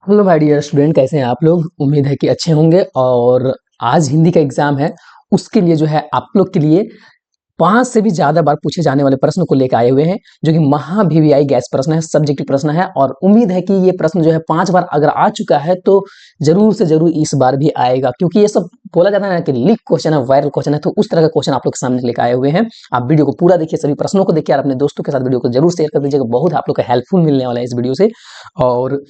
Hello my dear student, कैसे हैं आप लोग। उम्मीद है कि अच्छे होंगे। और आज हिंदी का एग्जाम है, उसके लिए जो है आप लोग के लिए 5 से भी ज़्यादा बार पूछे जाने वाले प्रश्न को लेकर आए हुए हैं, जो कि महा वीवीआई गैस प्रश्न है, सब्जेक्टिव प्रश्न है। और उम्मीद है कि ये प्रश्न जो है 5 बार अगर आ चुका है तो ज़रूर से ज़रूर इस बार भी आएगा, क्योंकि ये सब बोला जाता है ना कि लीक क्वेश्चन है, वायरल क्वेश्चन है। तो उस तरह का क्वेश्चन आप लोग के सामने लेकर आए हुए हैं। आप वीडियो को पूरा देखिए, सभी प्रश्नों को देखिए और अपने दोस्तों के साथ वीडियो को जरूर शेयर कर दीजिएगा। बहुत आप लोग का हेल्पफुल मिलने वाला है इस वीडियो से। और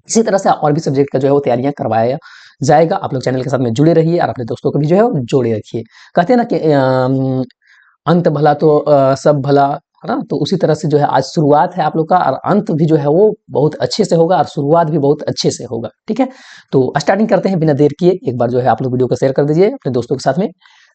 इसी तरह से और भी सब्जेक्ट का जो है वो तैयारियां करवाया जाएगा। आप लोग चैनल के साथ में जुड़े रहिए और अपने दोस्तों को भी जो है वो जोड़े रखिए। कहते हैं ना कि अंत भला तो सब भला, है ना। तो उसी तरह से जो है आज शुरुआत है आप लोग का, और अंत भी जो है वो बहुत अच्छे से होगा और शुरुआत भी बहुत अच्छे से होगा। ठीक है, तो स्टार्टिंग करते हैं बिना देर किए। एक बार जो है आप लोग वीडियो को शेयर कर दीजिए अपने दोस्तों के साथ में।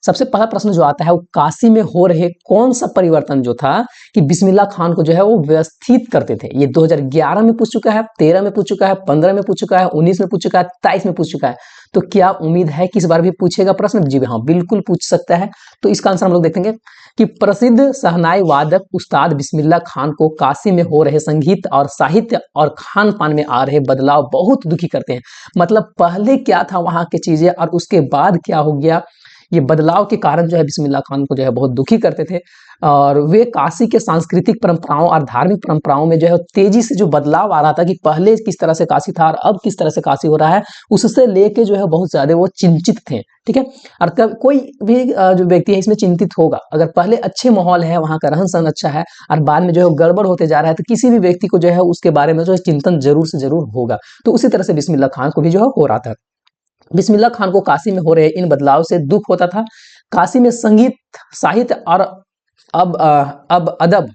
सबसे पहला प्रश्न जो आता है वो काशी में हो रहे कौन सा परिवर्तन जो था कि बिस्मिल्लाह खान को जो है वो व्यवस्थित करते थे। ये 2011 में पूछ चुका है, 13 में पूछ चुका है, 15 में पूछ चुका है, 19 में पूछ चुका है, 23 में पूछ चुका है। तो क्या उम्मीद है कि इस बार भी पूछेगा प्रश्न? जी हाँ, बिल्कुल पूछ सकता है। तो इसका आंसर हम लोग देखेंगे कि प्रसिद्ध शहनाई वादक उस्ताद बिस्मिल्लाह खान को काशी में हो रहे संगीत और साहित्य और खान पान में आ रहे बदलाव बहुत दुखी करते हैं। मतलब पहले क्या था वहां की चीजें और उसके बाद क्या हो गया, ये बदलाव के कारण जो है बिस्मिल्लाह खान को जो है बहुत दुखी करते थे। और वे काशी के सांस्कृतिक परंपराओं और धार्मिक परंपराओं में जो है तेजी से जो बदलाव आ रहा था कि पहले किस तरह से काशी था और अब किस तरह से काशी हो रहा है, उससे लेके जो है बहुत ज्यादा वो चिंतित थे। ठीक है, और तब कोई भी जो व्यक्ति है इसमें चिंतित होगा। अगर पहले अच्छे माहौल है, वहां का रहन सहन अच्छा है, और बाद में जो है गड़बड़ होते जा रहा है, तो किसी भी व्यक्ति को जो है उसके बारे में जो है चिंतन जरूर से जरूर होगा। तो उसी तरह से बिस्मिल्लाह खान को भी जो है हो रहा था। बिस्मिल्लाह खान को काशी में हो रहे इन बदलाव से दुख होता था। काशी में संगीत, साहित्य और अब अदब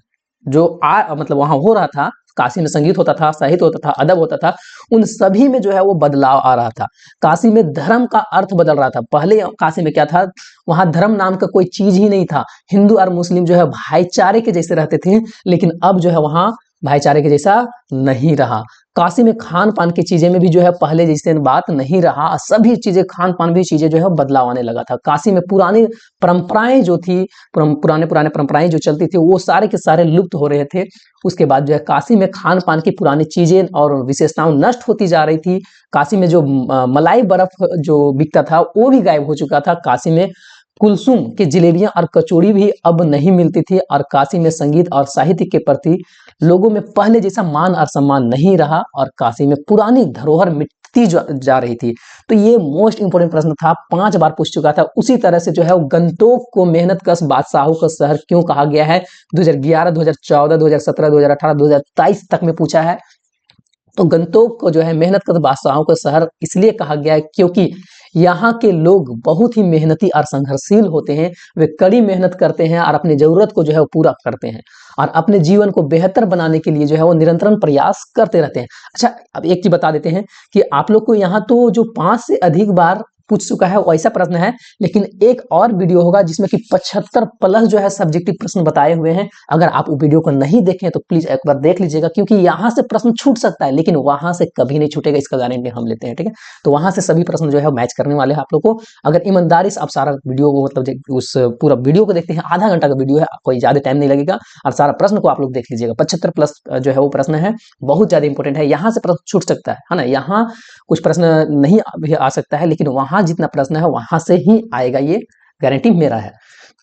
जो मतलब वहां हो रहा था, काशी में संगीत होता था, साहित्य होता था, अदब होता था, उन सभी में जो है वो बदलाव आ रहा था। काशी में धर्म का अर्थ बदल रहा था। पहले काशी में क्या था, वहां धर्म नाम का कोई चीज ही नहीं था। हिंदू और मुस्लिम जो है भाईचारे के जैसे रहते थे, लेकिन अब जो है वहां भाईचारे के जैसा नहीं रहा। काशी में खान पान की चीजें में भी जो है पहले जैसे बात नहीं रहा। सभी चीजें, खान पान भी चीजें जो है बदलाव आने लगा था। काशी में पुरानी परंपराएं जो थी, पुराने पुराने परंपराएं जो चलती थी, वो सारे के सारे लुप्त हो रहे थे। उसके बाद जो है काशी में खान पान की पुरानी चीजें और विशेषताओं नष्ट होती जा रही थी। काशी में जो मलाई बर्फ जो बिकता था वो भी गायब हो चुका था। काशी में कुलसुम की जलेबियां और कचौड़ी भी अब नहीं मिलती थी। और काशी में संगीत और साहित्य के प्रति लोगों में पहले जैसा मान और सम्मान नहीं रहा, और काशी में पुरानी धरोहर मिटती जा रही थी। तो ये मोस्ट इंपोर्टेंट प्रश्न था, 5 बार पूछ चुका था। उसी तरह से जो है वो गंतोक को मेहनत कश बादशाहों का शहर क्यों कहा गया है, 2011, 2014, 2017, 2018, 2023 तक में पूछा है। तो गंतोक को जो है मेहनत कश बादशाहों का शहर इसलिए कहा गया है क्योंकि यहाँ के लोग बहुत ही मेहनती और संघर्षशील होते हैं। वे कड़ी मेहनत करते हैं और अपनी जरूरत को जो है वो पूरा करते हैं, और अपने जीवन को बेहतर बनाने के लिए जो है वो निरंतर प्रयास करते रहते हैं। अच्छा, अब एक चीज बता देते हैं कि आप लोग को यहाँ तो जो 5 से अधिक बार पूछ चुका है वैसा प्रश्न है, लेकिन एक और वीडियो होगा जिसमें कि 75 प्लस जो है सब्जेक्टिव प्रश्न बताए हुए हैं। अगर आप वो वीडियो को नहीं देखें तो प्लीज एक बार देख लीजिएगा, क्योंकि यहाँ से प्रश्न छूट सकता है लेकिन वहां से कभी नहीं छूटेगा, इसका गारंटी हम लेते हैं। ठीक है, तो वहां से सभी प्रश्न जो है मैच करने वाले हैं आप लोग को। अगर ईमानदारी से आप सारा वीडियो को मतलब उस पूरा वीडियो को देखते हैं, आधा घंटा का वीडियो है, कोई ज्यादा टाइम नहीं लगेगा, और सारा प्रश्न को आप लोग देख लीजिएगा। 75 प्लस जो है वो प्रश्न है, बहुत ज्यादा इंपॉर्टेंट है। यहाँ से प्रश्न छूट सकता है ना, यहाँ कुछ प्रश्न नहीं भी आ सकता है, लेकिन वहां जितना प्रश्न है वहां से ही आएगा, ये गारंटी मेरा है।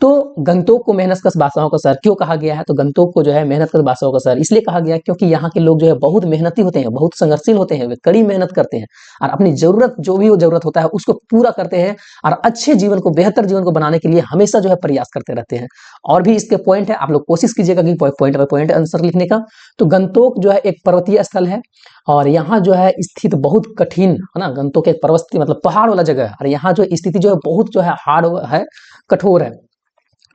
तो गंतोक को मेहनत कश बादशाहों का शहर क्यों कहा गया है? तो गंतोक को जो है मेहनत कश बादशाहों का शहर इसलिए कहा गया है क्योंकि यहाँ के लोग जो है बहुत मेहनती होते हैं, बहुत संघर्षशील होते हैं, वे कड़ी मेहनत करते हैं और अपनी जरूरत जो भी वो जरूरत होता है उसको पूरा करते हैं, और अच्छे जीवन को, बेहतर जीवन को बनाने के लिए हमेशा जो है प्रयास करते रहते हैं। और भी इसके पॉइंट है, आप लोग कोशिश कीजिएगा कि पॉइंट बाय पॉइंट आंसर लिखने का। तो गंतोक जो है एक पर्वतीय स्थल है, और यहाँ जो है स्थित बहुत कठिन है ना। गंतोक एक पर्वतीय मतलब पहाड़ वाला जगह है, और यहाँ जो स्थिति जो है बहुत जो है हार्ड है, कठोर है।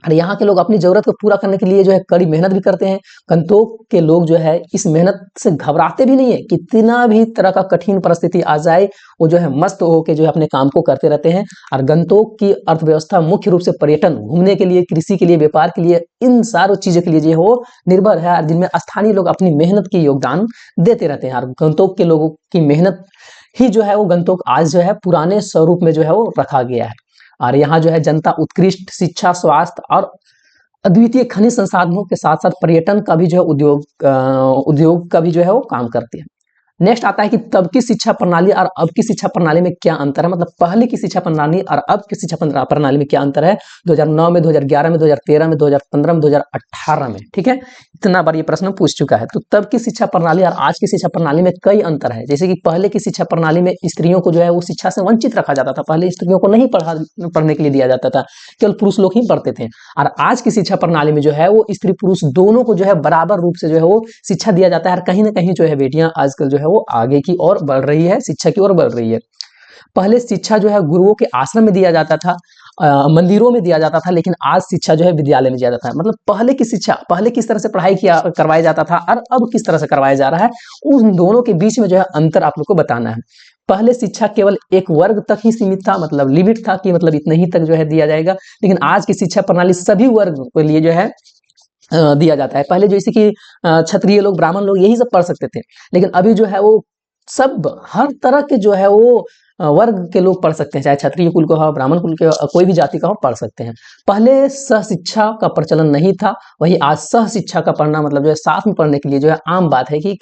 और यहाँ के लोग अपनी जरूरत को पूरा करने के लिए जो है कड़ी मेहनत भी करते हैं। गंतोक के लोग जो है इस मेहनत से घबराते भी नहीं है, कितना भी तरह का कठिन परिस्थिति आ जाए वो जो है मस्त होकर जो है अपने काम को करते रहते हैं। और गंतोक की अर्थव्यवस्था मुख्य रूप से पर्यटन, घूमने के लिए, कृषि के लिए, व्यापार के लिए, इन सारी चीजों के लिए जो है वो निर्भर है, और जिनमें स्थानीय लोग अपनी मेहनत की योगदान देते रहते हैं। और गंतोक के लोगों की मेहनत ही जो है वो गंतोक आज जो है पुराने स्वरूप में जो है वो रखा गया है। और यहाँ जो है जनता उत्कृष्ट शिक्षा, स्वास्थ्य और अद्वितीय खनिज संसाधनों के साथ साथ पर्यटन का भी जो है उद्योग का भी जो है वो काम करती है। नेक्स्ट आता है कि तब की शिक्षा प्रणाली और अब की शिक्षा प्रणाली में क्या अंतर है, मतलब पहले की शिक्षा प्रणाली और अब की शिक्षा प्रणाली में क्या अंतर है 2009 में, 2011 में, 2013 में, 2015 में, 2018 में। ठीक है, इतना बार ये प्रश्न पूछ चुका है। तो तब की शिक्षा प्रणाली और आज की शिक्षा प्रणाली में कई अंतर है। जैसे कि पहले की शिक्षा प्रणाली में स्त्रियों को जो है वो शिक्षा से वंचित रखा जाता था, पहले स्त्रियों को नहीं पढ़ने के लिए दिया जाता था, केवल पुरुष लोग ही पढ़ते थे। और आज की शिक्षा प्रणाली में जो है वो स्त्री पुरुष दोनों को जो है बराबर रूप से जो है वो शिक्षा दिया जाता है। और कहीं ना कहीं जो है बेटियां आजकल जो है वो आगे की ओर बढ़ रही है, शिक्षा की ओर बढ़ रही है। पहले शिक्षा जो है गुरुओं के आश्रम में दिया जाता था, मंदिरों में दिया जाता था, लेकिन आज शिक्षा जो है विद्यालय में दिया जाता है। मतलब पहले की शिक्षा, पहले किस तरह से पढ़ाई किया करवाया जाता था और अब किस तरह से करवाया जा रहा है, उन दोनों के बीच में जो है अंतर आप लोग को बताना है। पहले शिक्षा केवल एक वर्ग तक ही सीमित था, मतलब लिमिट था कि मतलब इतने ही तक जो है दिया जाएगा, लेकिन आज की शिक्षा प्रणाली सभी वर्ग के लिए जो है दिया जाता है। पहले जैसे कि क्षत्रिय लोग, ब्राह्मण लोग यही सब पढ़ सकते थे, लेकिन अभी जो है वो सब हर तरह के जो है वो वर्ग के लोग पढ़ सकते हैं, चाहे क्षत्रिय कुल का हो, ब्राह्मण कुल के कोई भी जाति का हो, पढ़ सकते हैं। पहले सहशिक्षा का प्रचलन नहीं था, वही आज सहशिक्षा का पढ़ना मतलब जो है साथ में पढ़ने के लिए जो है आम बात है कि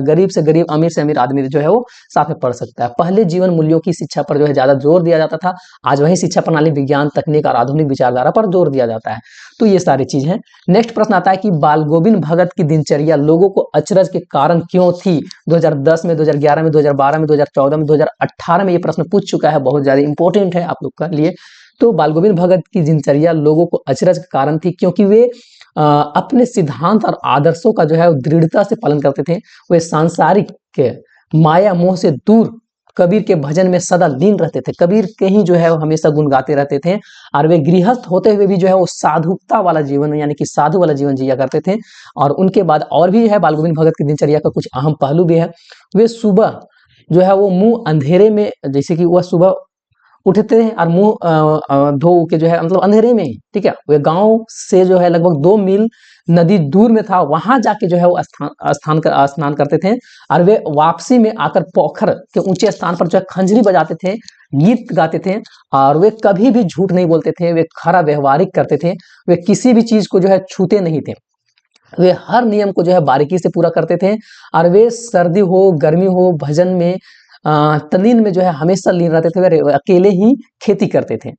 गरीब से गरीब, अमीर से अमीर आदमी जो है वो साथ में पढ़ सकता है। पहले जीवन मूल्यों की शिक्षा पर जो है ज्यादा जोर दिया जाता था, आज वही शिक्षा प्रणाली विज्ञान, तकनीक और आधुनिक विचारधारा पर जोर दिया जाता है। तो ये सारी चीज है। नेक्स्ट प्रश्न आता है कि बाल गोविंद भगत की दिनचर्या लोगों को अचरज के कारण क्यों थी। 2010 में, 2011 में, 2012 में, 2014 में, 2018 में ये प्रश्न पूछ चुका है, बहुत ज्यादा इंपॉर्टेंट है आप लोग के लिए। तो बाल गोविंद भगत की दिनचर्या लोगों को अचरज के कारण थी क्योंकि वे अपने सिद्धांत और आदर्शों का जो है दृढ़ता से पालन करते थे। वे सांसारिक माया मोह से दूर कबीर के भजन में सदा लीन रहते थे, कबीर के ही जो है वो हमेशा गुण गाते रहते थे। और वे गृहस्थ होते हुए भी जो है वो साधुता वाला जीवन, यानी कि साधु वाला जीवन जिया करते थे। और उनके बाद और भी है बाल गोविंद भगत की दिनचर्या का कुछ अहम पहलू भी है। वे सुबह जो है वो मुंह अंधेरे में, जैसे कि वह सुबह उठते हैं और मुंह धो के जो है मतलब अंधेरे में ही, ठीक है, वे गांव से जो है लगभग 2 मील नदी दूर में था, वहां जाके जो है वो स्नान करते थे। और वे वापसी में आकर पोखर के ऊंचे स्थान पर जो है खंजरी बजाते थे, गीत गाते थे। और वे कभी भी झूठ नहीं बोलते थे, वे खरा व्यवहारिक करते थे, वे किसी भी चीज को जो है छूते नहीं थे, वे हर नियम को जो है बारीकी से पूरा करते थे। और वे सर्दी हो गर्मी हो भजन में तल्लीन में जो है हमेशा लीन रहते थे, वे अकेले ही खेती करते थे।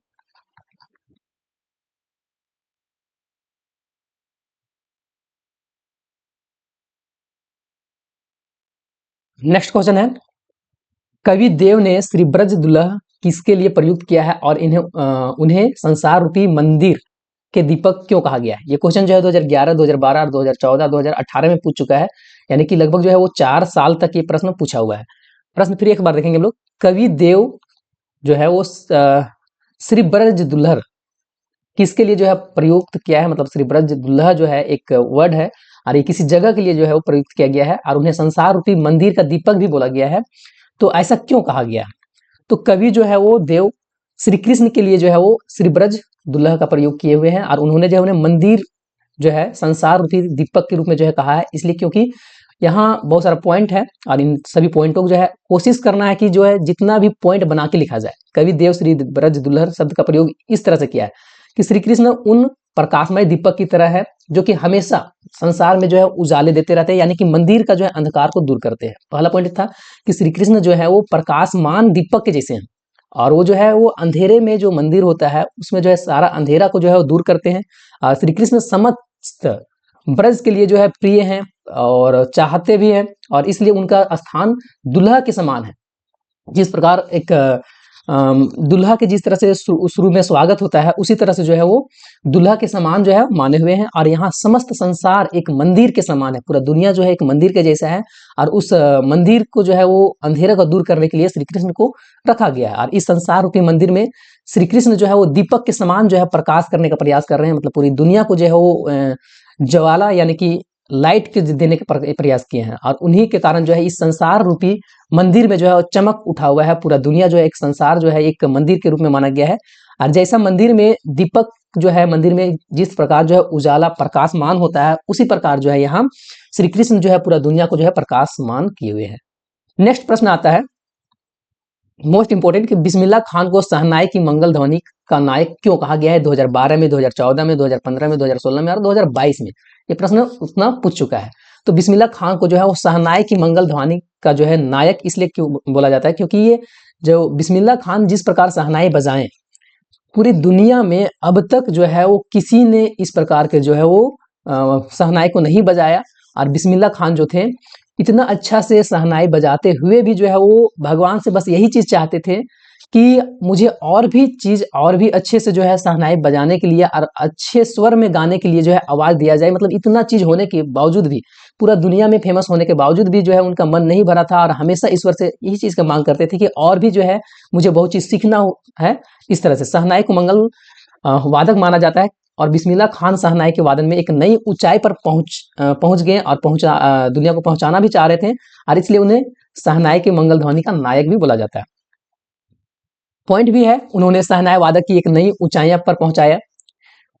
नेक्स्ट क्वेश्चन है, कवि देव ने श्री ब्रज दुल्लह किसके लिए प्रयुक्त किया है और उन्हें संसार रूपी मंदिर के दीपक क्यों कहा गया है। ये क्वेश्चन जो है 2011, 2012 और 2014, 2018 में पूछ चुका है, यानी कि लगभग जो है वो 4 साल तक ये प्रश्न पूछा हुआ है। प्रश्न फिर एक बार देखेंगे हम लोग। कवि देव जो है वो श्री ब्रज दुल्हर किसके लिए जो है प्रयुक्त किया है, मतलब श्री ब्रज दुल्हा जो है एक वर्ड है और ये किसी जगह के लिए जो है वो प्रयुक्त किया गया है, और उन्हें संसार रूपी मंदिर का दीपक भी बोला गया है। तो ऐसा क्यों कहा गया है? तो कवि जो है वो देव श्री कृष्ण के लिए जो है वो श्री ब्रज दुल्हा का प्रयोग किए हुए हैं, और उन्होंने जो है उन्हें मंदिर जो है संसार रूपी दीपक के रूप में जो है कहा है, इसलिए क्योंकि यहाँ बहुत सारा पॉइंट है और इन सभी पॉइंटों को जो है कोशिश करना है कि जो है जितना भी पॉइंट बना के लिखा जाए। कवि देव श्री ब्रज दुल्हर शब्द का प्रयोग इस तरह से किया है कि श्री कृष्ण उन प्रकाशमय दीपक की तरह है जो कि हमेशा संसार में जो है उजाले देते रहते हैं, यानी कि मंदिर का जो है अंधकार को दूर करते हैं। पहला पॉइंट था कि श्री कृष्ण जो है वो प्रकाशमान दीपक के जैसे हैं, और वो जो है वो अंधेरे में जो मंदिर होता है उसमें जो है सारा अंधेरा को जो है वो दूर करते हैं। श्री कृष्ण समस्त ब्रज के लिए जो है प्रिय हैं और चाहते भी हैं, और इसलिए उनका स्थान दुल्हा के समान है। जिस प्रकार एक दुल्हा के जिस तरह से शुरू में स्वागत होता है, उसी तरह से जो है वो दुल्हा के समान जो है माने हुए हैं। और यहाँ समस्त संसार एक मंदिर के समान है, पूरा दुनिया जो है एक मंदिर के जैसा है, और उस मंदिर को जो है वो अंधेरा को दूर करने के लिए श्री कृष्ण को रखा गया है। और इस संसार रूपी मंदिर में श्री कृष्ण जो है वो दीपक के समान जो है प्रकाश करने का प्रयास कर रहे हैं, मतलब पूरी दुनिया को जो है वो ज्वाला यानी कि लाइट के देने के प्रयास किए हैं, और उन्हीं के कारण जो है इस संसार रूपी मंदिर में जो है चमक उठा हुआ है। पूरा दुनिया जो है एक संसार जो है एक मंदिर के रूप में माना गया है। और जैसा मंदिर में दीपक जो है मंदिर में जिस प्रकार जो है उजाला प्रकाशमान होता है, उसी प्रकार जो है यहाँ श्री कृष्ण जो है पूरा दुनिया को जो है प्रकाशमान किए हुए हैं। नेक्स्ट प्रश्न आता है मोस्ट इंपोर्टेंट कि बिस्मिल्लाह खान को शहनाई की मंगल ध्वनि का नायक क्यों कहा गया है। 2012 में, 2014 में, 2015 में, 2016 में और 2022 में ये प्रश्न उतना पूछ चुका है। तो बिस्मिल्लाह खान को जो है वो शहनाई की मंगल ध्वनि का जो है नायक इसलिए क्यों बोला जाता है, क्योंकि ये जो बिस्मिल्लाह खान जिस प्रकार शहनाई बजाएं, पूरी दुनिया में अब तक जो है वो किसी ने इस प्रकार के जो है वो शहनाई को नहीं बजाया। और बिस्मिल्लाह खान जो थे, इतना अच्छा से शहनाई बजाते हुए भी जो है वो भगवान से बस यही चीज चाहते थे कि मुझे और भी चीज और भी अच्छे से जो है शहनाई बजाने के लिए और अच्छे स्वर में गाने के लिए जो है आवाज दिया जाए। मतलब इतना चीज होने के बावजूद भी, पूरा दुनिया में फेमस होने के बावजूद भी जो है उनका मन नहीं भरा था और हमेशा ईश्वर से यही चीज का मांग करते थे कि और भी जो है मुझे बहुत चीज सीखना है। इस तरह से शहनाई को मंगल वादक माना जाता है और बिस्मिल्लाह खान शहनाई के वादन में एक नई ऊंचाई पर पहुंच गए और दुनिया को पहुंचाना भी चाह रहे थे, और इसलिए उन्हें शहनाई के मंगल ध्वनि का नायक भी बोला जाता है। पॉइंट भी है, उन्होंने शहनाई वादक की एक नई ऊंचाइयों पर पहुंचाया।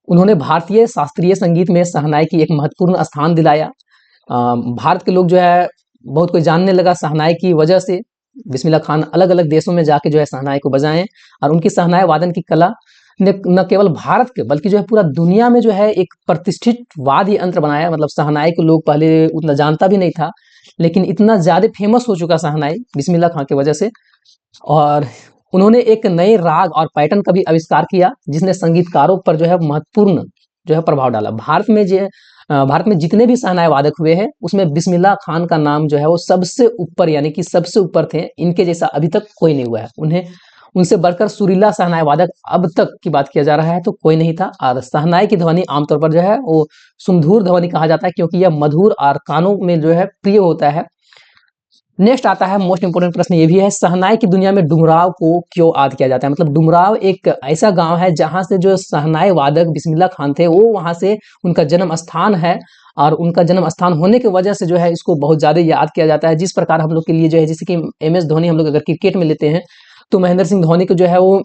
उन्होंने भारतीय शास्त्रीय संगीत में शहनाई की एक महत्वपूर्ण स्थान दिलाया। भारत के लोग जो है बहुत कोई जानने लगा शहनाई की वजह से। बिस्मिल्लाह खान अलग अलग देशों में जाके जो है शहनाई को बजाएं, और उनकी शहनाई वादन की कला ने न केवल भारत के बल्कि जो है पूरा दुनिया में जो है एक प्रतिष्ठित वाद्य यंत्र बनाया। मतलब शहनाई को लोग पहले उतना जानता भी नहीं था, लेकिन इतना ज्यादा फेमस हो चुका शहनाई बिस्मिल्लाह खान की वजह से। और उन्होंने एक नए राग और पैटर्न का भी आविष्कार किया, जिसने संगीतकारों पर जो है महत्वपूर्ण जो है प्रभाव डाला। भारत में जितने भी शहनाई वादक हुए हैं उसमें बिस्मिल्लाह खान का नाम जो है वो सबसे ऊपर, यानी कि सबसे ऊपर थे। इनके जैसा अभी तक कोई नहीं हुआ है। उन्हें उनसे बढ़कर सुरीला शहनाई वादक अब तक की बात किया जा रहा है तो कोई नहीं था। और शहनाई की ध्वनि आमतौर पर जो है वो सुमधुर ध्वनि कहा जाता है, क्योंकि यह मधुर और कानों में जो है प्रिय होता है। नेक्स्ट आता है मोस्ट इंपोर्टेंट प्रश्न, ये भी है, शहनाई की दुनिया में डुमराव को क्यों याद किया जाता है। मतलब डुमराव एक ऐसा गांव है जहां से जो शहनाई वादक बिस्मिल्लाह खान थे वो वहां से उनका जन्म स्थान है, और उनका जन्म स्थान होने की वजह से जो है इसको बहुत ज्यादा याद किया जाता है। जिस प्रकार हम लोग के लिए जो है, जैसे कि MS धोनी हम लोग अगर क्रिकेट में लेते हैं तो महेंद्र सिंह धोनी को जो है वो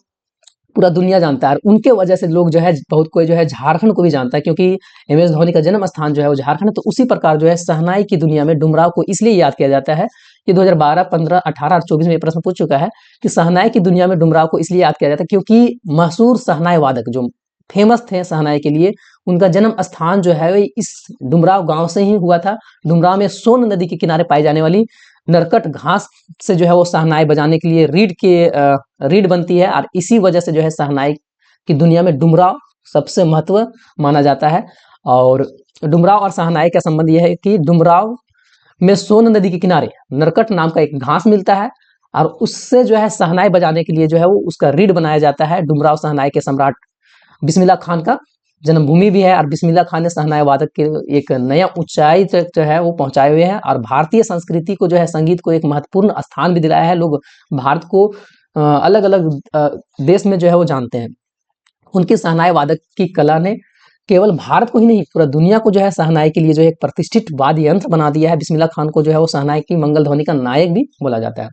पूरा दुनिया जानता है, और उनके वजह से लोग जो है बहुत कोई जो है झारखंड को भी जानता है, क्योंकि MS धोनी का जन्म स्थान जो है वो झारखंड है। तो उसी प्रकार जो है शहनाई की दुनिया में डुमराव को इसलिए याद किया जाता है। ये 2012, 15, 18 और 24 में प्रश्न पूछ चुका है कि शहनाई की दुनिया में डुमराव को इसलिए याद किया जाता है क्योंकि मशहूर शहनाई वादक जो फेमस थे शहनाई के लिए, उनका जन्म स्थान जो है इस डुमराव गांव से ही हुआ था। डुमराव में सोन नदी के किनारे पाई जाने वाली नरकट घास से जो है वो शहनाई बजाने के लिए रीड बनती है, और इसी वजह से जो है शहनाई की दुनिया में डुमराव सबसे महत्व माना जाता है। और डुमराव और शहनाई का संबंध यह है कि डुमराव में सोन नदी के किनारे नरकट नाम का एक घास मिलता है, और उससे जो है शहनाई बजाने के लिए जो है वो उसका रीड बनाया जाता है। डुमराव शहनाई के सम्राट बिस्मिल्लाह खान का जन्मभूमि भी है, और बिस्मिल्लाह खान ने शहनाई वादक के एक नया ऊंचाई तक जो है वो पहुंचाए हुए हैं, और भारतीय संस्कृति को जो है संगीत को एक महत्वपूर्ण स्थान भी दिलाया है। लोग भारत को अलग अलग देश में जो है वो जानते हैं। उनकी शहनाई वादक की कला ने केवल भारत को ही नहीं पूरा दुनिया को जो है शहनाई के लिए जो है एक प्रतिष्ठित वाद्य यंत्र बना दिया है। बिस्मिल्लाह खान को जो है वो शहनाई की मंगल ध्वनि का नायक भी बोला जाता है।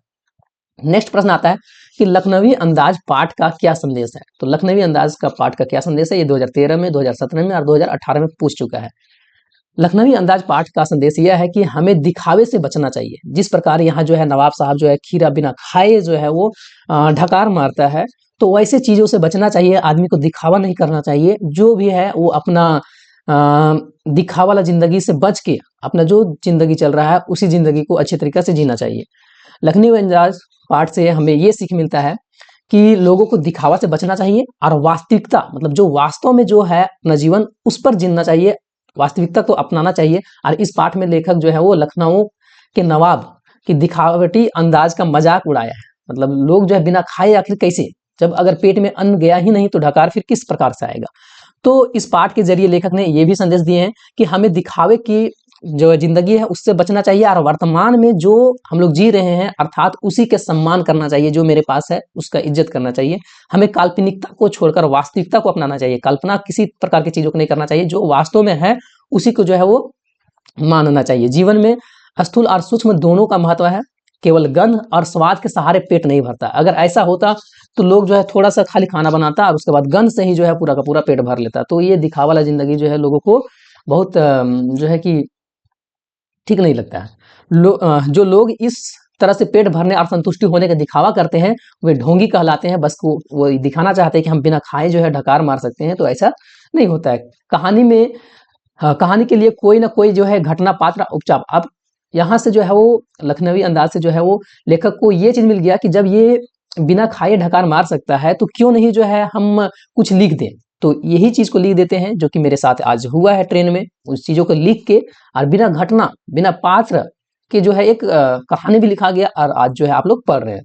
नेक्स्ट प्रश्न आता है कि लखनवी अंदाज पाठ का क्या संदेश है। तो लखनवी अंदाज का पाठ का क्या संदेश है, ये 2013 में, 2017 में और 2018 में पूछ चुका है। लखनवी अंदाज पाठ का संदेश यह है कि हमें दिखावे से बचना चाहिए। जिस प्रकार यहाँ जो है नवाब साहब जो है खीरा बिना खाए जो है वो ढकार मारता है, तो वैसे चीजों से बचना चाहिए। आदमी को दिखावा नहीं करना चाहिए, जो भी है वो अपना दिखावा वाला जिंदगी से बच के अपना जो जिंदगी चल रहा है उसी जिंदगी को अच्छे तरीके से जीना चाहिए। लखनवी अंदाज पाठ से हमें ये सीख मिलता है कि लोगों को दिखावा से बचना चाहिए और वास्तविकता, मतलब जो वास्तव में जो है अपना जीवन उस पर जीना चाहिए, वास्तविकता को अपनाना चाहिए। और इस पाठ में लेखक जो है वो लखनऊ के नवाब की दिखावटी अंदाज का मजाक उड़ाया है। मतलब लोग जो है बिना खाए आखिर कैसे, जब अगर पेट में अन्न गया ही नहीं तो ढकार फिर किस प्रकार से आएगा। तो इस पाठ के जरिए लेखक ने ये भी संदेश दिए हैं कि हमें दिखावे की जो जिंदगी है उससे बचना चाहिए, और वर्तमान में जो हम लोग जी रहे हैं अर्थात उसी के सम्मान करना चाहिए। जो मेरे पास है उसका इज्जत करना चाहिए। हमें काल्पनिकता को छोड़कर वास्तविकता को अपनाना चाहिए। कल्पना किसी प्रकार की चीजों को नहीं करना चाहिए, जो वास्तव में है उसी को जो है वो मानना चाहिए। जीवन में स्थूल और सूक्ष्म दोनों का महत्व है। केवल गंध और स्वाद के सहारे पेट नहीं भरता। अगर ऐसा होता तो लोग जो है थोड़ा सा खाली खाना बनाता और उसके बाद गंध से ही जो है पूरा का पूरा पेट भर लेता। तो ये दिखावा वाला जिंदगी जो है लोगों को बहुत जो है कि ठीक नहीं लगता है। जो लोग इस तरह से पेट भरने और संतुष्टि होने का दिखावा करते हैं वे ढोंगी कहलाते हैं। बस को वो दिखाना चाहते हैं कि हम बिना खाए जो है ढकार मार सकते हैं, तो ऐसा नहीं होता है। कहानी में हाँ, कहानी के लिए कोई ना कोई जो है घटना पात्र उपचार। अब यहाँ से जो है वो लखनवी अंदाज से जो है वो लेखक को ये चीज मिल गया कि जब ये बिना खाए ढकार मार सकता है तो क्यों नहीं जो है हम कुछ लिख दें। तो यही चीज को लिख देते हैं जो कि मेरे साथ आज हुआ है ट्रेन में। उस चीजों को लिख के और बिना घटना बिना पात्र के जो है एक कहानी भी लिखा गया और आज जो है आप लोग पढ़ रहे हैं।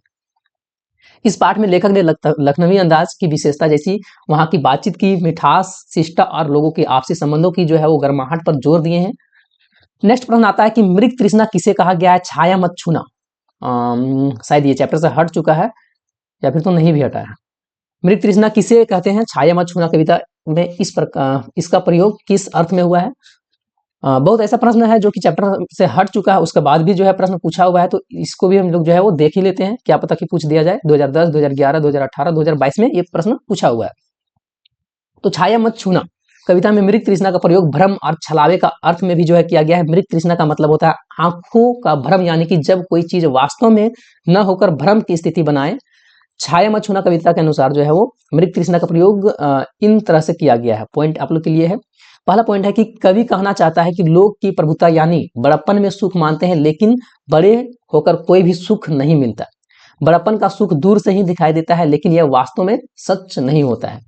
इस पाठ में लेखक ने लखनवी अंदाज की विशेषता जैसी वहां की बातचीत की मिठास, शिष्टता और लोगों के आपसी संबंधों की जो है वो गर्माहट पर जोर दिए हैं। नेक्स्ट प्रश्न आता है कि मृग तृष्णा किसे कहा गया है? छाया मत छूना। शायद ये चैप्टर से हट चुका है या फिर तो नहीं भी हटा है। मृग तृष्णा किसे कहते हैं? छाया मत छूना कविता में इस प्रकार इसका प्रयोग किस अर्थ में हुआ है? बहुत ऐसा प्रश्न है जो कि चैप्टर से हट चुका है, उसके बाद भी जो है प्रश्न पूछा हुआ है, तो इसको भी हम लोग जो है वो देख ही लेते हैं, क्या पता कि पूछ दिया जाए। 2010, 2011, 2018, 2022 में ये प्रश्न पूछा हुआ है। तो छाया मत छूना कविता में मृग तृष्णा का प्रयोग भ्रम और छलावे का अर्थ में भी जो है किया गया है। मृग तृष्णा का मतलब होता है आंखों का भ्रम, यानी कि जब कोई चीज वास्तव में न होकर भ्रम की स्थिति बनाए। छाया मत छूना कविता के अनुसार जो है वो मृग तृष्णा का प्रयोग इन तरह से किया गया है। पॉइंट आप लोग के लिए है। पहला पॉइंट है कि कवि कहना चाहता है कि लोग की प्रभुता यानी बड़प्पन में सुख मानते हैं, लेकिन बड़े होकर कोई भी सुख नहीं मिलता। बड़प्पन का सुख दूर से ही दिखाई देता है, लेकिन यह वास्तव में सच नहीं होता है।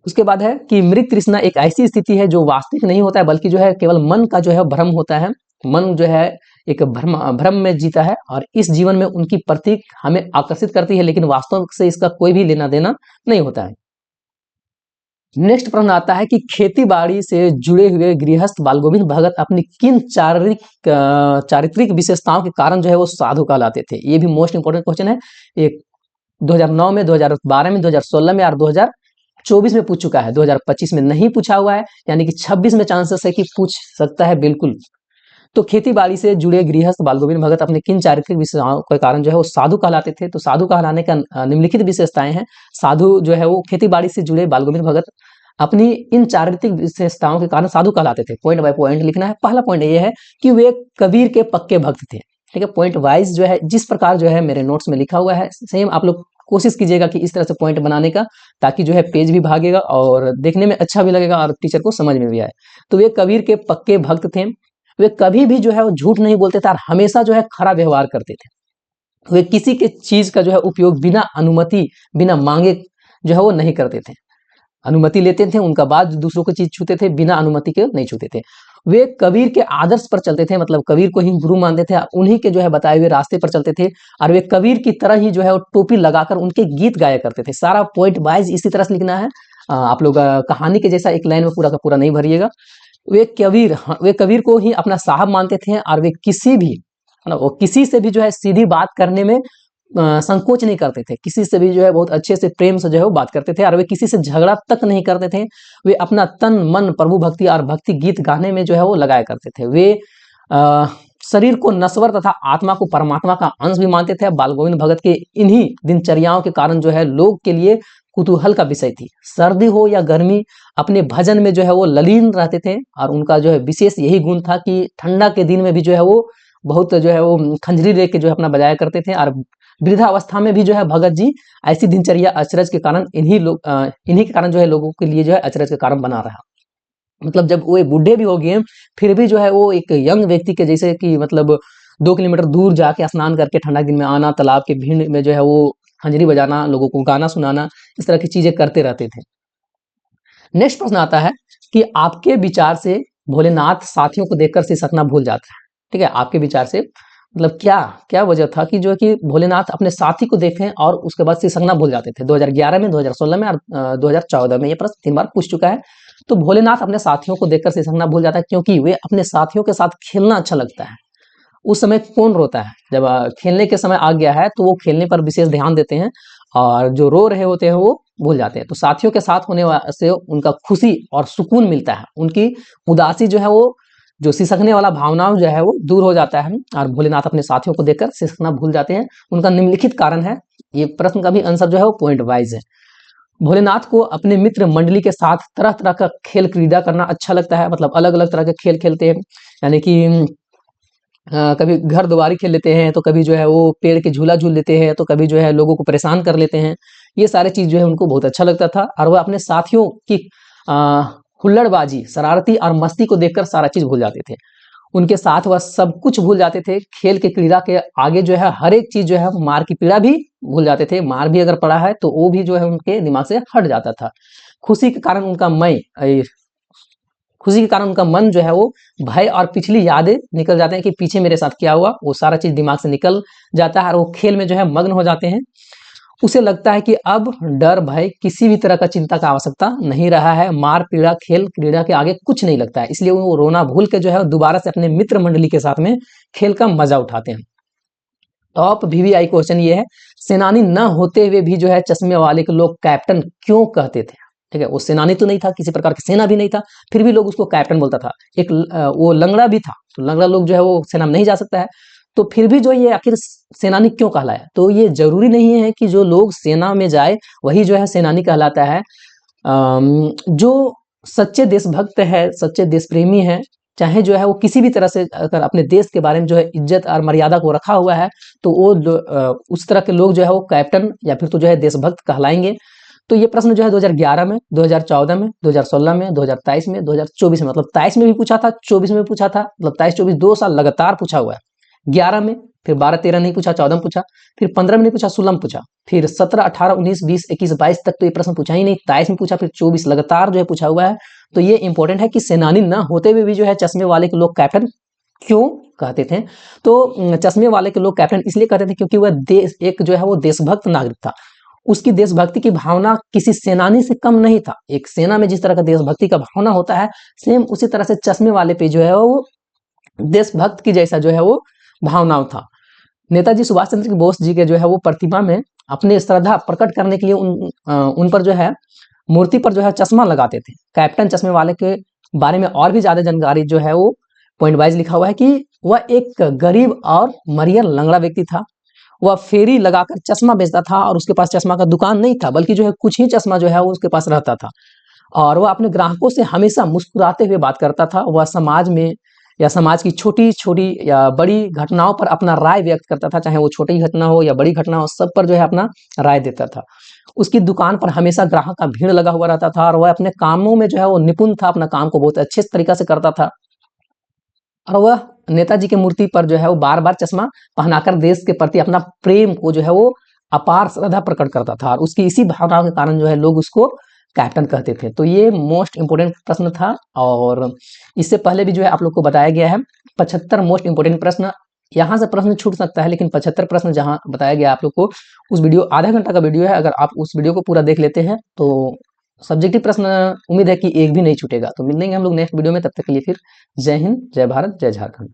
उसके बाद है कि मृग तृष्णा एक ऐसी स्थिति है जो वास्तविक नहीं होता है, बल्कि जो है केवल मन का जो है भ्रम होता है। मन जो है एक भ्रम में जीता है और इस जीवन में उनकी प्रतीक हमें आकर्षित करती है, लेकिन वास्तव से इसका कोई भी लेना देना नहीं होता है। नेक्स्ट प्रश्न आता है कि खेती बाड़ी से जुड़े हुए गृहस्थ बाल गोविंद भगत अपनी किन चारित्रिक विशेषताओं के कारण जो है वो साधु कहलाते थे? ये भी मोस्ट इंपोर्टेंट क्वेश्चन है। एक 2009 में, 2012 में, 2016 में और 2024 में पूछ चुका है। 2025 में नहीं पूछा हुआ है, यानी कि 26 में चांसेस है कि पूछ सकता है बिल्कुल। तो खेती बाड़ी से जुड़े गृहस्थ बाल गोविंद भगत अपने किन चारित्रिक विशेषताओं के कारण जो है वो साधु कहलाते थे? तो साधु कहलाने का निम्नलिखित विशेषताएं हैं। साधु जो है वो खेती बाड़ी से जुड़े बाल गोविंद भगत अपनी इन चारित्रिक विशेषताओं के कारण साधु कहलाते थे। पॉइंट बाय पॉइंट लिखना है। पहला पॉइंट ये है कि वे कबीर के पक्के भक्त थे। ठीक है, पॉइंट वाइज जो है जिस प्रकार जो है मेरे नोट्स में लिखा हुआ है सेम आप लोग कोशिश कीजिएगा कि इस तरह से पॉइंट बनाने का, ताकि जो है पेज भी भागेगा और देखने में अच्छा भी लगेगा और टीचर को समझ में भी आए। तो वे कबीर के पक्के भक्त थे। वे कभी भी जो है वो झूठ नहीं बोलते थे और हमेशा जो है खरा व्यवहार करते थे। वे किसी के चीज का जो है उपयोग बिना अनुमति बिना मांगे जो है वो नहीं करते थे। अनुमति लेते थे, उनका बाद दूसरों को चीज छूते थे, बिना अनुमति के नहीं छूते थे। वे कबीर के आदर्श पर चलते थे, मतलब कबीर को ही गुरु मानते थे, उन्हीं के जो है बताए हुए रास्ते पर चलते थे और वे कबीर की तरह ही जो है वो टोपी लगाकर उनके गीत गाया करते थे। सारा पॉइंट वाइज इसी तरह से लिखना है। आप लोग कहानी के जैसा एक लाइन में पूरा का पूरा नहीं भरिएगा। वे कबीर को ही अपना साहब मानते थे और वे किसी भी वो किसी से भी जो है सीधी बात करने में संकोच नहीं करते थे। किसी से भी जो है बहुत अच्छे से प्रेम से जो है वो बात करते थे और वे किसी से झगड़ा तक नहीं करते थे। वे अपना तन मन प्रभु भक्ति और भक्ति गीत गाने में जो है वो लगाया करते थे। वे शरीर को नश्वर तथा आत्मा को परमात्मा का अंश भी मानते थे। बाल गोविंद भगत के इन्हीं दिनचर्याओं के कारण जो है लोग के लिए कुतूहल का विषय थी। सर्दी हो या गर्मी अपने भजन में जो है वो ललीन रहते थे और उनका जो है विशेष यही गुण था कि ठंडा के दिन में भी जो है वो बहुत जो है वो खंजरी लेके जो है अपना बजाया करते थे। और वृद्धावस्था में भी जो है भगत जी ऐसी दिनचर्या अचरज के कारण इन्हीं के कारण जो है लोगों के लिए जो है अचरज के कारण बना रहा। मतलब जब वो बूढ़े भी हो गए फिर भी जो है वो एक यंग व्यक्ति के जैसे कि मतलब 2 किलोमीटर दूर जाके स्नान करके ठंडा दिन में आना, तालाब के भीड़ में जो है वो खंजरी बजाना, लोगों को गाना सुनाना, इस तरह की चीजें करते रहते थे। नेक्स्ट प्रश्न आता है कि आपके विचार से भोलेनाथ साथियों को देखकर सिसकना भूल जाता है। ठीक है, आपके विचार से मतलब क्या क्या वजह था कि जो है कि भोलेनाथ अपने साथी को देखें और उसके बाद सिसकना भूल जाते थे? 2011 में, 2016 में और 2014 में ये प्रश्न 3 बार पूछ चुका है। तो भोलेनाथ अपने साथियों को देखकर सिसकना भूल जाता है क्योंकि वे अपने साथियों के साथ खेलना अच्छा लगता है। उस समय कौन रोता है? जब खेलने के समय आ गया है तो वो खेलने पर विशेष ध्यान देते हैं और जो रो रहे होते हैं वो भूल जाते हैं। तो साथियों के साथ होने से उनका खुशी और सुकून मिलता है। उनकी उदासी जो है वो जो सिसकने वाला भावनाओं जो है वो दूर हो जाता है और भोलेनाथ अपने साथियों को देखकर सिसकना भूल जाते हैं। उनका निम्नलिखित कारण है। ये प्रश्न का भी आंसर जो है वो पॉइंट वाइज है। भोलेनाथ को अपने मित्र मंडली के साथ तरह तरह का खेल क्रीड़ा करना अच्छा लगता है। मतलब अलग अलग तरह के खेल खेलते हैं, यानी कि कभी घर दुआरी खेल लेते हैं, तो कभी जो है वो पेड़ के झूला झूल लेते हैं, तो कभी जो है लोगों को परेशान कर लेते हैं। ये सारे चीज जो है उनको बहुत अच्छा लगता था और वह अपने साथियों की हुल्लड़बाजी, शरारती और मस्ती को देखकर सारा चीज भूल जाते थे। उनके साथ वह सब कुछ भूल जाते थे। खेल के क्रीड़ा के आगे जो है हर एक चीज जो है, मार की पीड़ा भी भूल जाते थे। मार भी अगर पड़ा है तो वो भी जो है उनके दिमाग से हट जाता था। खुशी के कारण उनका खुशी के कारण उनका मन जो है वो भय और पिछली यादें निकल जाते हैं कि पीछे मेरे साथ क्या हुआ, वो सारा चीज दिमाग से निकल जाता है और वो खेल में जो है मग्न हो जाते हैं। उसे लगता है कि अब डर भय किसी भी तरह का चिंता का आवश्यकता नहीं रहा है। मार पीड़ा खेल क्रीड़ा के आगे कुछ नहीं लगता है, इसलिए वो रोना भूल के जो है दोबारा से अपने मित्र मंडली के साथ में खेल का मजा उठाते हैं। टॉप वीवीआई क्वेश्चन ये है, सेनानी न होते हुए भी जो है चश्मे वाले के लोग कैप्टन क्यों कहते थे? ठीक है, वो सेनानी तो नहीं था, किसी प्रकार की सेना भी नहीं था, फिर भी लोग उसको कैप्टन बोलता था। एक वो लंगड़ा भी था, तो लंगड़ा लोग जो है वो सेना में नहीं जा सकता है, तो फिर भी जो ये आखिर सेनानी क्यों कहलाया? तो ये जरूरी नहीं है कि जो लोग सेना में जाए वही जो है सेनानी कहलाता है। जो सच्चे देशभक्त है, सच्चे देश प्रेमी है, चाहे जो है वो किसी भी तरह से अगर अपने देश के बारे में जो है इज्जत और मर्यादा को रखा हुआ है, तो वो उस तरह के लोग जो है वो कैप्टन या फिर तो जो है देशभक्त कहलाएंगे। तो ये प्रश्न जो है 2011 में, 2014 में, 2016 में, 2023 में, 2024 में, मतलब 23 में भी पूछा था, 24 में भी पूछा था, मतलब 23-24 2 साल लगातार पूछा हुआ है। 11 में, फिर 12-13 नहीं पूछा, 14 में पूछा, फिर 15 में नहीं पूछा, 16 में पूछा, फिर 17, 18, 19, 20, 21, 22 तक तो ये प्रश्न पूछा ही नहीं, 23 में पूछा, फिर 24 लगातार जो है पूछा हुआ है। तो ये इंपॉर्टेंट है कि सेनानी न होते हुए भी जो है चश्मे वाले के लोग कैप्टन क्यों कहते थे? तो चश्मे वाले के लोग कैप्टन इसलिए कहते थे क्योंकि वह देश एक जो है वो देशभक्त नागरिक था। उसकी देशभक्ति की भावना किसी सेनानी से कम नहीं था। एक सेना में जिस तरह का देशभक्ति का भावना होता है, सेम उसी तरह से चश्मे वाले पे जो है वो देशभक्त की जैसा जो है वो भावना था। नेताजी सुभाष चंद्र बोस जी के जो है वो प्रतिमा में अपने श्रद्धा प्रकट करने के लिए उन पर जो है मूर्ति पर जो है चश्मा लगाते थे। कैप्टन चश्मे वाले के बारे में और भी ज्यादा जानकारी जो है वो पॉइंट वाइज लिखा हुआ है कि वह एक गरीब और मरियर लंगड़ा व्यक्ति था। वह फेरी लगाकर चश्मा बेचता था और उसके पास चश्मा का दुकान नहीं था, बल्कि जो है कुछ ही चश्मा जो है वो उसके पास रहता था और वह अपने ग्राहकों से हमेशा मुस्कुराते हुए बात करता था। वह समाज में या समाज की छोटी छोटी या बड़ी घटनाओं पर अपना राय व्यक्त करता था, चाहे वो छोटी घटना हो या बड़ी घटना हो, सब पर जो है अपना राय देता था। उसकी दुकान पर हमेशा ग्राहक का भीड़ लगा हुआ रहता था और वह अपने कामों में जो है वो निपुण था, अपना काम को बहुत अच्छे तरीका से करता था। और वह नेताजी की मूर्ति पर जो है वो बार बार चश्मा पहनाकर देश के प्रति अपना प्रेम को जो है वो अपार श्रद्धा प्रकट करता था और उसकी इसी भावनाओं के कारण जो है लोग उसको कैप्टन कहते थे। तो ये मोस्ट इंपोर्टेंट प्रश्न था और इससे पहले भी जो है आप लोग को बताया गया है 75 मोस्ट इंपोर्टेंट प्रश्न। यहाँ से प्रश्न छूट सकता है, लेकिन 75 प्रश्न जहाँ बताया गया आप लोग को, उस वीडियो आधा घंटा का वीडियो है, अगर आप उस वीडियो को पूरा देख लेते हैं तो सब्जेक्टिव प्रश्न उम्मीद है कि एक भी नहीं छूटेगा। तो मिलेंगे हम लोग नेक्स्ट वीडियो में, तब तक के लिए फिर जय हिंद, जय भारत, जय झारखंड।